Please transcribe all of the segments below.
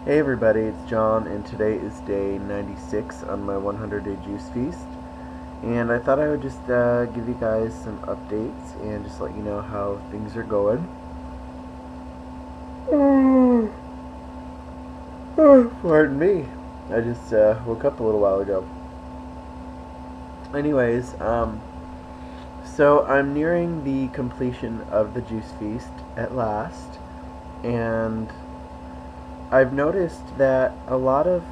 Hey everybody, it's John, and today is day 96 on my 100-day juice feast. And I thought I would just give you guys some updates and just let you know how things are going. Pardon me. I just woke up a little while ago. Anyways, so I'm nearing the completion of the juice feast at last, and I've noticed that a lot of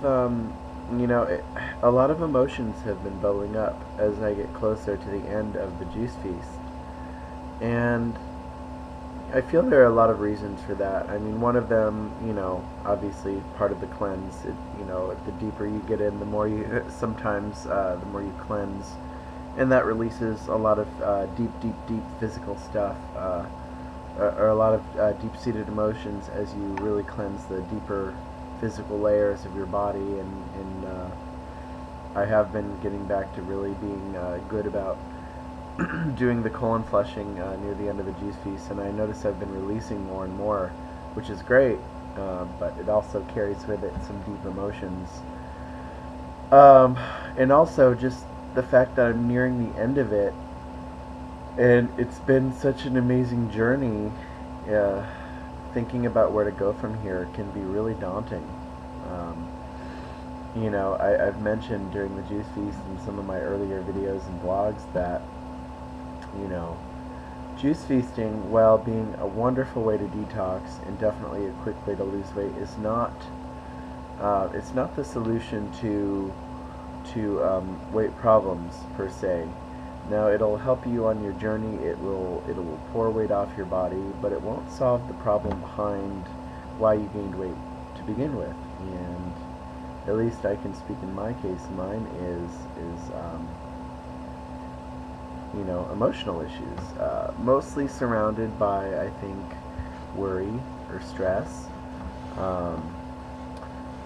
emotions have been bubbling up as I get closer to the end of the juice feast. And I feel there are a lot of reasons for that. I mean, one of them, obviously part of the cleanse. The deeper you get in, the more the more you cleanse, and that releases a lot of deep physical stuff. Or a lot of deep-seated emotions as you really cleanse the deeper physical layers of your body, and I have been getting back to really being good about doing the colon flushing near the end of the juice feast, and I notice I've been releasing more and more, which is great, but it also carries with it some deep emotions. And also just the fact that I'm nearing the end of it, and it's been such an amazing journey. Uh, Thinking about where to go from here can be really daunting. Um, I've mentioned during the juice feast in some of my earlier videos and blogs that, you know, juice feasting, while being a wonderful way to detox and definitely a quick way to lose weight, is not it's not the solution to weight problems per se. Now, it'll help you on your journey. It will pour weight off your body, but it won't solve the problem behind why you gained weight to begin with. And at least I can speak in my case. Mine is emotional issues, mostly surrounded by, I think, worry or stress. Um,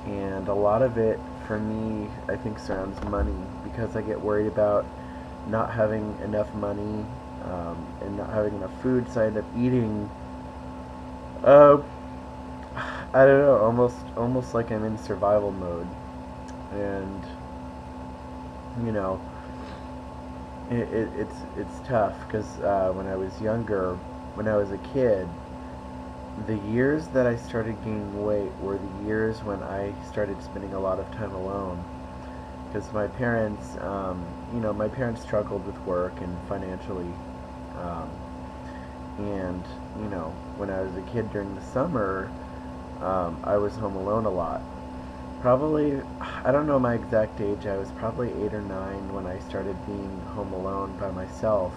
and a lot of it for me, I think, surrounds money, because I get worried about not having enough money, and not having enough food, so I end up eating. Uh, I don't know, almost like I'm in survival mode, and you know, it's tough because when I was younger, when I was a kid, the years that I started gaining weight were the years when I started spending a lot of time alone. Because my parents struggled with work and financially, um, and when I was a kid during the summer, I was home alone a lot. Probably, I don't know my exact age. I was probably 8 or 9 when I started being home alone by myself.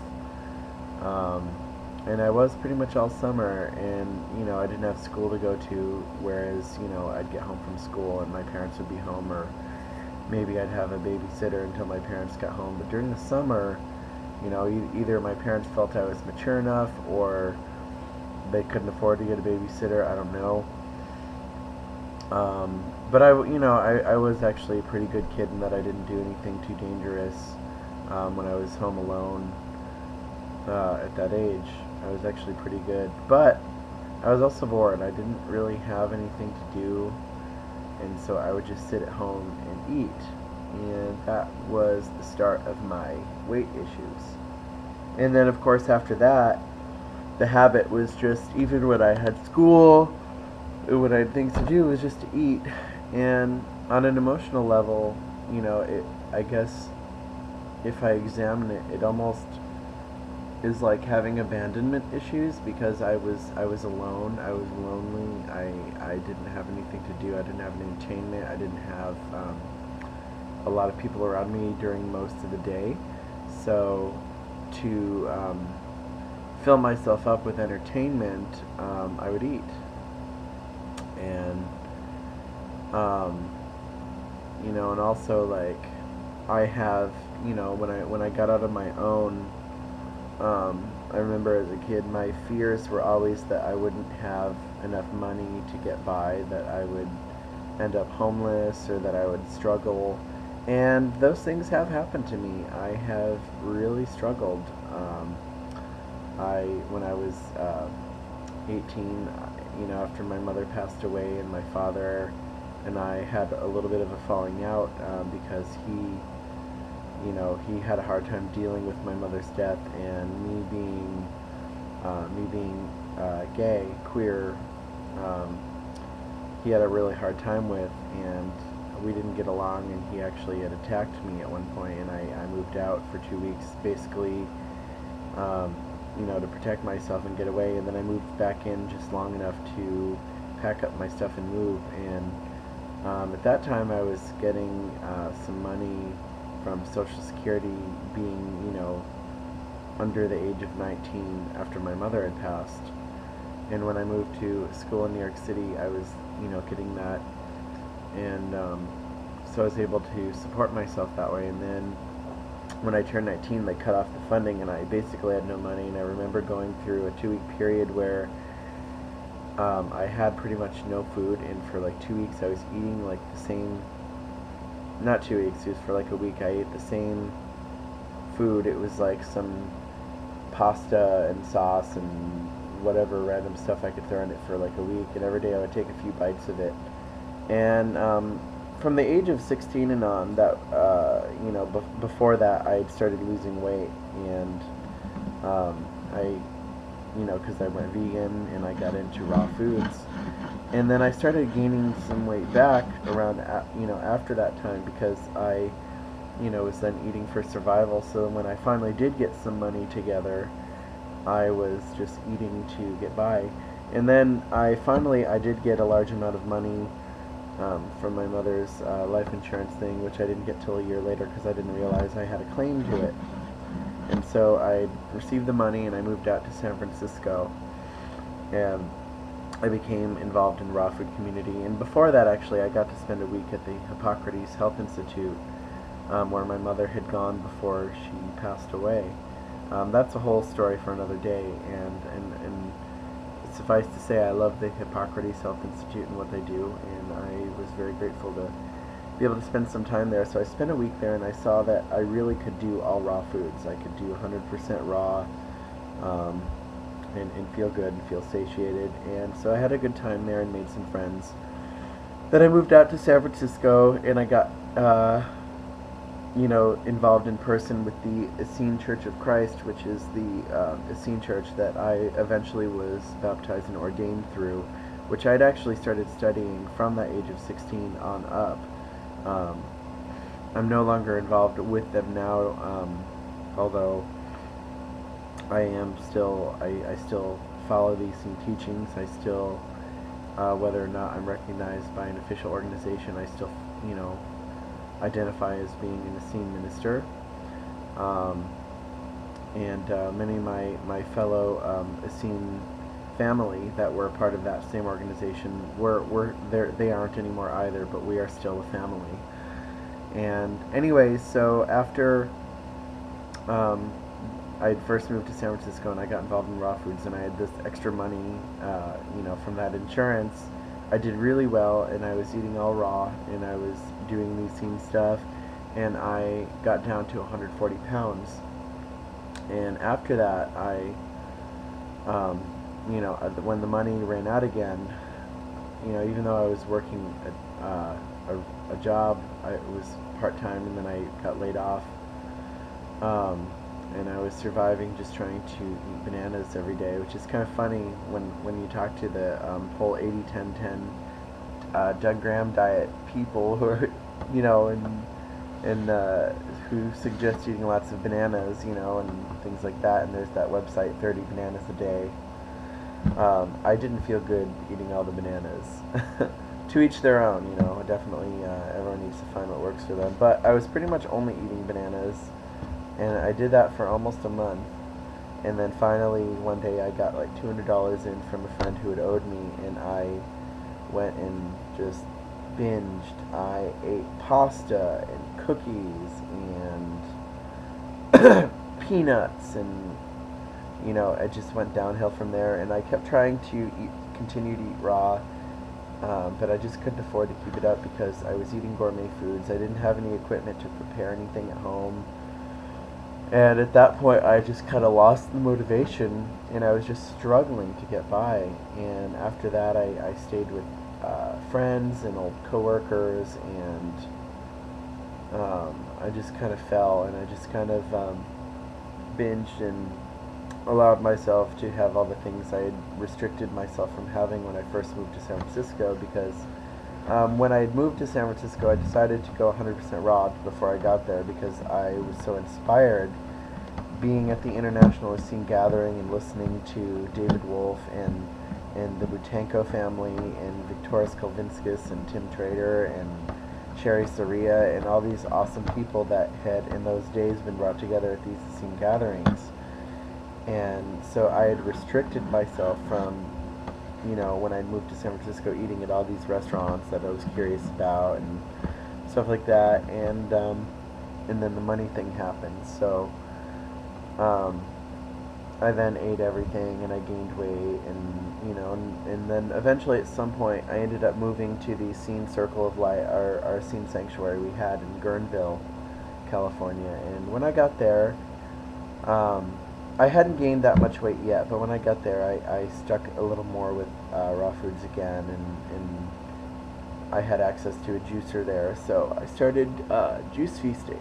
Um, and I was pretty much all summer, and I didn't have school to go to, whereas I'd get home from school and my parents would be home, or maybe I'd have a babysitter until my parents got home. But during the summer, either my parents felt I was mature enough, or they couldn't afford to get a babysitter. I don't know. But I was actually a pretty good kid in that I didn't do anything too dangerous when I was home alone at that age. I was actually pretty good. But I was also bored. I didn't really have anything to do, and so I would just sit at home and eat. And that was the start of my weight issues. And then, of course, after that, the habit was just, even when I had school, when I had things to do, was just to eat. And on an emotional level, I guess if I examine it, it almost is like having abandonment issues, because I was alone, I was lonely, I didn't have anything to do, I didn't have an entertainment, I didn't have a lot of people around me during most of the day. So to fill myself up with entertainment, I would eat. And um, and also, like, I have, when I got out of my own, I remember as a kid, my fears were always that I wouldn't have enough money to get by, that I would end up homeless, or that I would struggle. And those things have happened to me. I have really struggled. When I was 18, after my mother passed away and my father and I had a little bit of a falling out because he had a hard time dealing with my mother's death, and me being gay, queer, he had a really hard time with, and we didn't get along, and he actually had attacked me at one point, and I moved out for 2 weeks, basically, to protect myself and get away, and then I moved back in just long enough to pack up my stuff and move, and at that time I was getting some money from Social Security, being, under the age of 19 after my mother had passed. And when I moved to school in New York City, I was, getting that, and so I was able to support myself that way. And then when I turned 19, they cut off the funding, and I basically had no money. And I remember going through a 2-week period where I had pretty much no food, and for like 2 weeks I was eating like the same, not 2 weeks, it was for like a week, I ate the same food. It was like some pasta and sauce and whatever random stuff I could throw in it for like a week, and every day I would take a few bites of it. And from the age of 16 and on, that before that, I had started losing weight, and because I went vegan and I got into raw foods, and then I started gaining some weight back around after that time, because I was then eating for survival. So when I finally did get some money together, I was just eating to get by. And then I did get a large amount of money from my mother's life insurance thing, which I didn't get till a year later because I didn't realize I had a claim to it. And so I received the money, and I moved out to San Francisco, and I became involved in raw food community. And before that, actually, I got to spend a week at the Hippocrates Health Institute, where my mother had gone before she passed away. That's a whole story for another day, and suffice to say, I love the Hippocrates Health Institute and what they do, and I was very grateful to be able to spend some time there. So I spent a week there, and I saw that I really could do all raw foods. I could do 100% raw, and feel good and feel satiated. And so I had a good time there and made some friends. Then I moved out to San Francisco, and I got involved in person with the Essene Church of Christ, which is the Essene Church that I eventually was baptized and ordained through, which I'd actually started studying from that age of 16 on up. I'm no longer involved with them now, although I still follow the Essene teachings. I still, whether or not I'm recognized by an official organization, I still, identify as being an Essene minister, and many of my fellow Essene family that were a part of that same organization they aren't anymore either, but we are still a family. And anyways, so after I had first moved to San Francisco and I got involved in raw foods, and I had this extra money, from that insurance, I did really well, and I was eating all raw, and I was doing the Essene stuff, and I got down to 140 pounds. And after that, when the money ran out again, even though I was working a job, it was part-time, and then I got laid off, and I was surviving just trying to eat bananas every day, which is kind of funny when you talk to the whole 80-10-10 Doug Graham diet people who are, and who suggest eating lots of bananas, and things like that, and there's that website, 30 bananas a day. I didn't feel good eating all the bananas. To each their own, definitely everyone needs to find what works for them. But I was pretty much only eating bananas, and I did that for almost a month. And then finally, one day, I got like $200 in from a friend who had owed me, and I went and just binged. I ate pasta and cookies and peanuts, and it just went downhill from there. And I kept trying to continue to eat raw, but I just couldn't afford to keep it up because I was eating gourmet foods. I didn't have any equipment to prepare anything at home. And at that point, I just kind of lost the motivation, and I was just struggling to get by. And after that, I stayed with friends and old coworkers, and I just kind of fell, and I just kind of binged and allowed myself to have all the things I had restricted myself from having when I first moved to San Francisco, because when I had moved to San Francisco, I decided to go 100% raw before I got there, because I was so inspired being at the International Scene Gathering and listening to David Wolf and the Butanko family and Victoris Kalvinskis and Tim Trader and Sherry Soria and all these awesome people that had in those days been brought together at these scene gatherings. And so I had restricted myself from, when I moved to San Francisco, eating at all these restaurants that I was curious about and stuff like that. And then the money thing happened. So I then ate everything, and I gained weight, and then eventually at some point I ended up moving to the Scene Circle of Light, our scene sanctuary we had in Guerneville, California. And when I got there, I hadn't gained that much weight yet, but when I got there, I stuck a little more with raw foods again, and I had access to a juicer there, so I started juice feasting.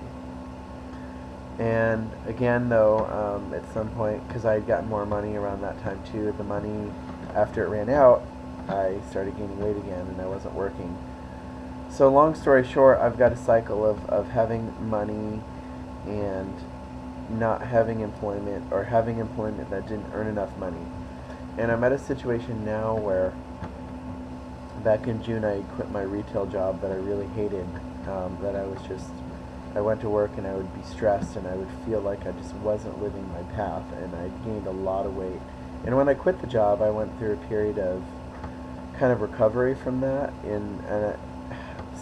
And again, though, at some point, because I had gotten more money around that time too, the money, after it ran out, I started gaining weight again, and I wasn't working. So long story short, I've got a cycle of having money and not having employment, or having employment that didn't earn enough money. And I'm at a situation now where back in June I quit my retail job that I really hated, I went to work and I would be stressed and I would feel like I just wasn't living my path, and I gained a lot of weight. And when I quit the job, I went through a period of kind of recovery from that, and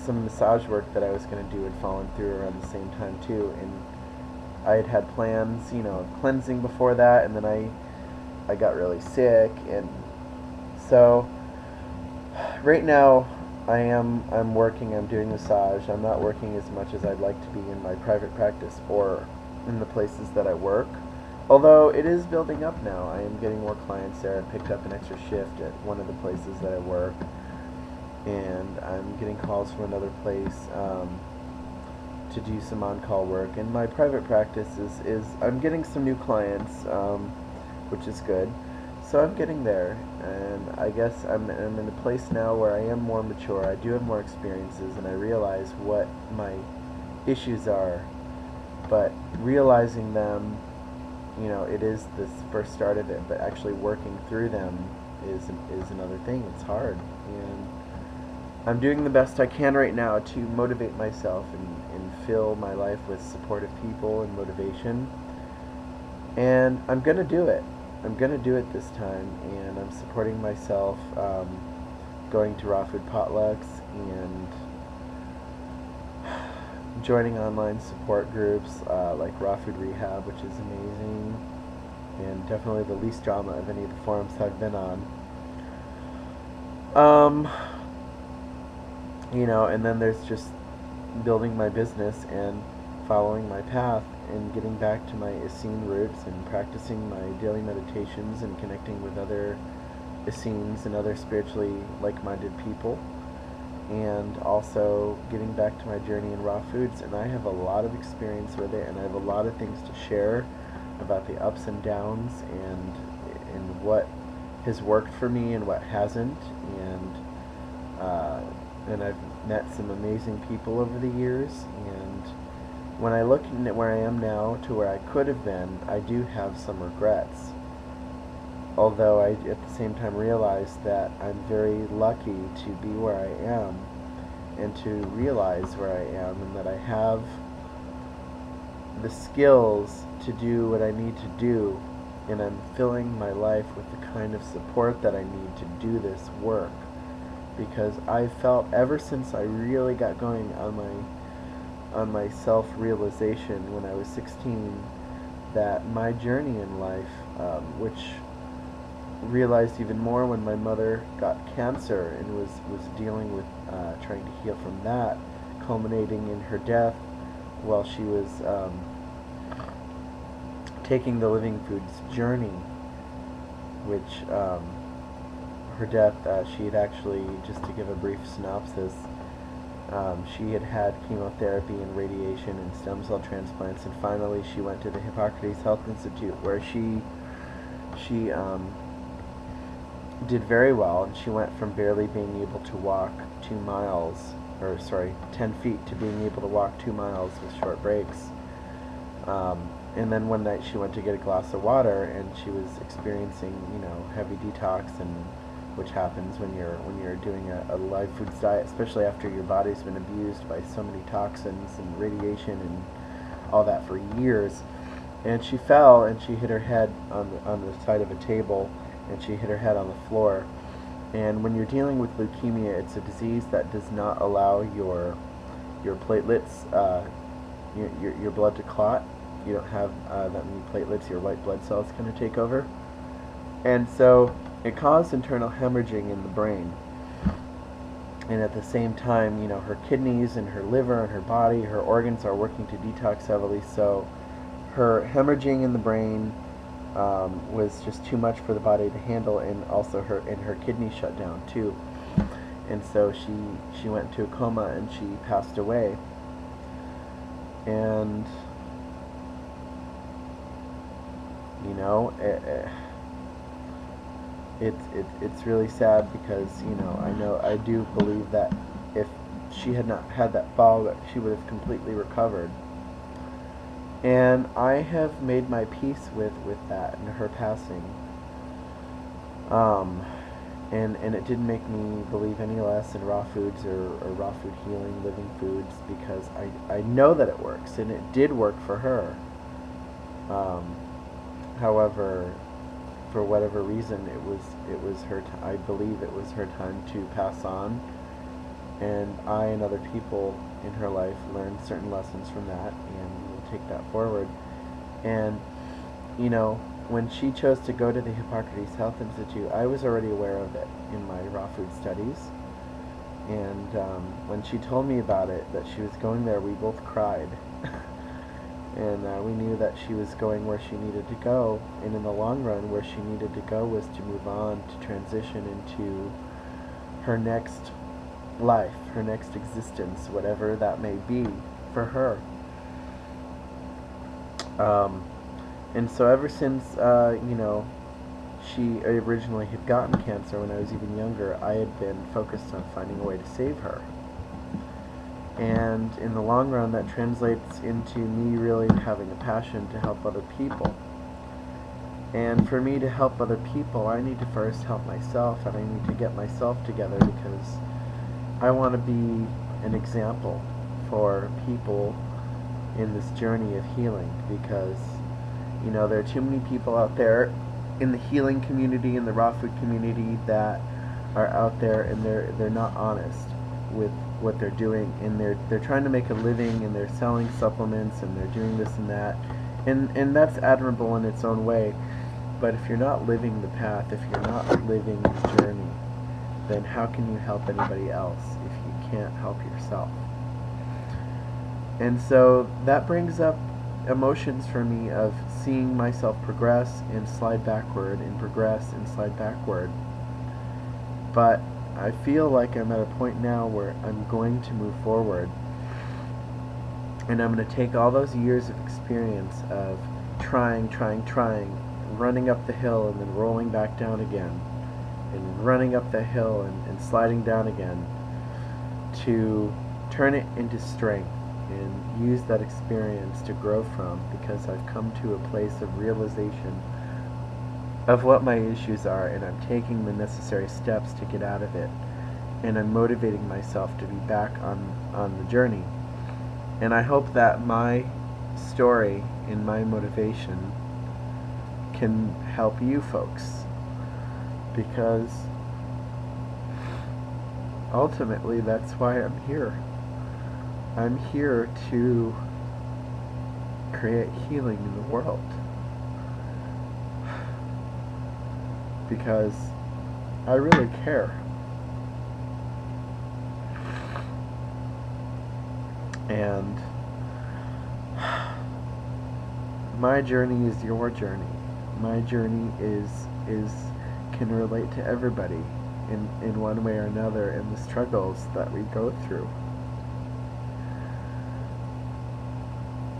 some massage work that I was going to do had fallen through around the same time too, and I had plans, of cleansing before that, and then I got really sick, and so right now I'm working, I'm doing massage. I'm not working as much as I'd like to be in my private practice or in the places that I work, although it is building up now. I am getting more clients there. I picked up an extra shift at one of the places that I work, and I'm getting calls from another place to do some on-call work. And my private practice is I'm getting some new clients, which is good. So I'm getting there, and I guess I'm in a place now where I am more mature. I do have more experiences, and I realize what my issues are. But realizing them, it is the first start of it. But actually working through them is another thing. It's hard, and I'm doing the best I can right now to motivate myself and fill my life with supportive people and motivation. And I'm gonna do it. I'm going to do it this time, and I'm supporting myself, going to raw food potlucks and joining online support groups like Raw Food Rehab, which is amazing, and definitely the least drama of any of the forums I've been on. And then there's just building my business and following my path and getting back to my Essene roots and practicing my daily meditations and connecting with other Essenes and other spiritually like-minded people, and also getting back to my journey in raw foods. And I have a lot of experience with it, and I have a lot of things to share about the ups and downs and what has worked for me and what hasn't, and I've met some amazing people over the years. And when I look at where I am now to where I could have been, I do have some regrets. Although I at the same time realize that I'm very lucky to be where I am and to realize where I am, and that I have the skills to do what I need to do, and I'm filling my life with the kind of support that I need to do this work. Because I felt ever since I really got going on my self-realization when I was 16, that my journey in life, which realized even more when my mother got cancer and was dealing with trying to heal from that, culminating in her death while she was taking the Living Foods journey, which her her death, she had actually, just to give a brief synopsis, she had had chemotherapy and radiation and stem cell transplants, and finally she went to the Hippocrates Health Institute, where she did very well, and she went from barely being able to walk 2 miles, or sorry, 10 feet, to being able to walk 2 miles with short breaks. And then one night she went to get a glass of water, and she was experiencing, heavy detox, and which happens when you're doing a live foods diet, especially after your body's been abused by so many toxins and radiation and all that for years. And she fell, and she hit her head on the side of a table, and she hit her head on the floor. And when you're dealing with leukemia, it's a disease that does not allow your platelets, your blood to clot. You don't have that many platelets. Your white blood cells kind of take over, and so it caused internal hemorrhaging in the brain. And at the same time, her kidneys and her liver and her body, her organs are working to detox heavily. So her hemorrhaging in the brain was just too much for the body to handle, and also her kidneys shut down too. And so she went into a coma, and she passed away. And it's really sad, because I do believe that if she had not had that fall, that she would have completely recovered. And I have made my peace with that and her passing. And it didn't make me believe any less in raw foods or raw food healing, living foods, because I know that it works, and it did work for her. However, for whatever reason, it was her. I believe it was her time to pass on, and I and other people in her life learned certain lessons from that, and we'll take that forward. And when she chose to go to the Hippocrates Health Institute, I was already aware of it in my raw food studies. And when she told me about it, that she was going there, we both cried. And we knew that she was going where she needed to go, and in the long run, where she needed to go was to move on, to transition into her next life, her next existence, whatever that may be for her. And so ever since, she originally had gotten cancer when I was even younger, I had been focused on finding a way to save her. And in the long run, that translates into me really having a passion to help other people. And for me to help other people, I need to first help myself, and I need to get myself together, because I want to be an example for people in this journey of healing. Because there are too many people out there in the healing community, in the raw food community, that are out there, and they're not honest with what they're doing, and they're trying to make a living, and they're selling supplements, and they're doing this and that, and that's admirable in its own way. But if you're not living the path, if you're not living the journey, then how can you help anybody else if you can't help yourself? And so that brings up emotions for me of seeing myself progress and slide backward, and progress and slide backward. But I feel like I'm at a point now where I'm going to move forward, and I'm going to take all those years of experience of trying, running up the hill and then rolling back down again, and running up the hill and sliding down again, to turn it into strength and use that experience to grow from, because I've come to a place of realization of what my issues are, and I'm taking the necessary steps to get out of it, and I'm motivating myself to be back on the journey. And I hope that my story and my motivation can help you folks, because ultimately that's why I'm here. I'm here to create healing in the world, because I really care. And my journey is your journey. My journey can relate to everybody. in one way or another in the struggles that we go through.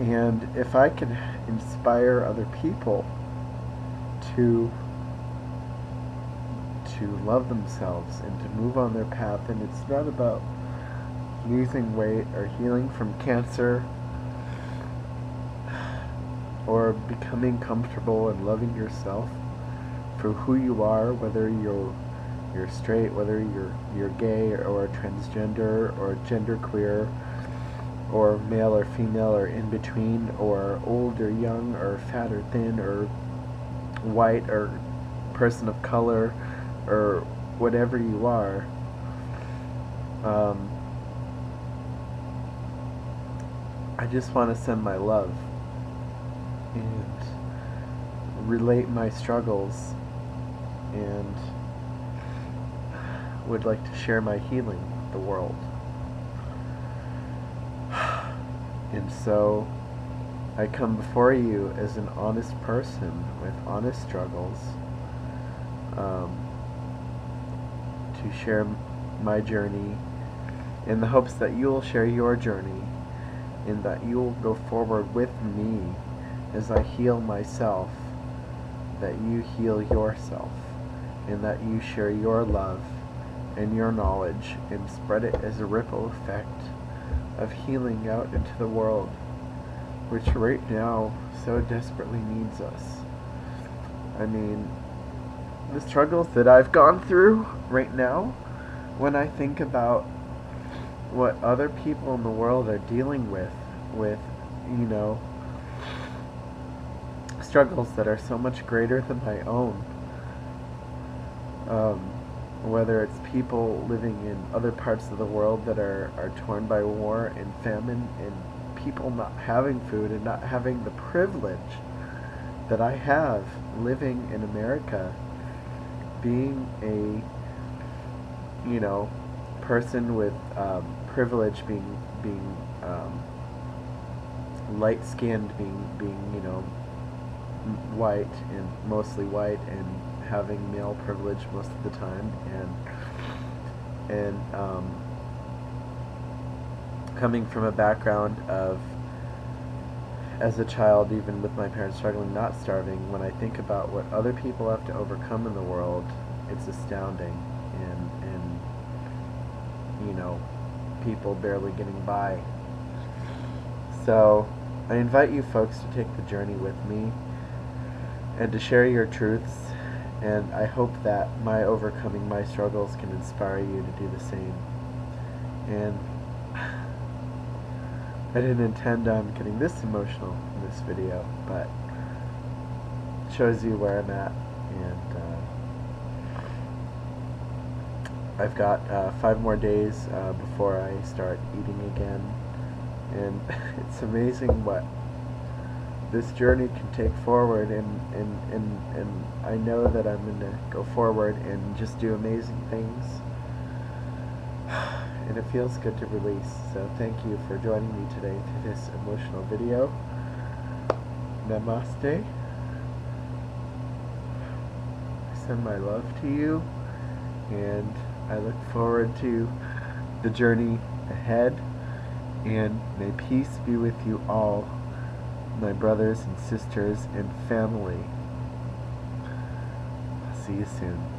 And if I can inspire other people to love themselves and to move on their path, and it's not about losing weight or healing from cancer or becoming comfortable and loving yourself for who you are, whether you're straight, whether you're gay or transgender or genderqueer or male or female or in between, or old or young or fat or thin or white or person of color or whatever you are. I just want to send my love and relate my struggles, and would like to share my healing with the world. And so I come before you as an honest person with honest struggles, to share my journey in the hopes that you'll share your journey, and that you'll go forward with me as I heal myself, that you heal yourself, and that you share your love and your knowledge and spread it as a ripple effect of healing out into the world, which right now so desperately needs us. I mean, the struggles that I've gone through right now, when I think about what other people in the world are dealing with, you know, struggles that are so much greater than my own, whether it's people living in other parts of the world that are torn by war and famine, and people not having food and not having the privilege that I have living in America, being a, you know, person with privilege, being light-skinned, being you know, white and mostly white, and having male privilege most of the time, and coming from a background of, as a child, even with my parents struggling, not starving, when I think about what other people have to overcome in the world, it's astounding. And you know, people barely getting by. So I invite you folks to take the journey with me and to share your truths, and I hope that my overcoming my struggles can inspire you to do the same. And I didn't intend on getting this emotional in this video, but it shows you where I'm at, and I've got 5 more days before I start eating again, and it's amazing what this journey can take forward, and I know that I'm going to go forward and just do amazing things, and it feels good to release. So thank you for joining me today through this emotional video. Namaste. I send my love to you, and I look forward to the journey ahead, and may peace be with you all, my brothers and sisters and family. See you soon.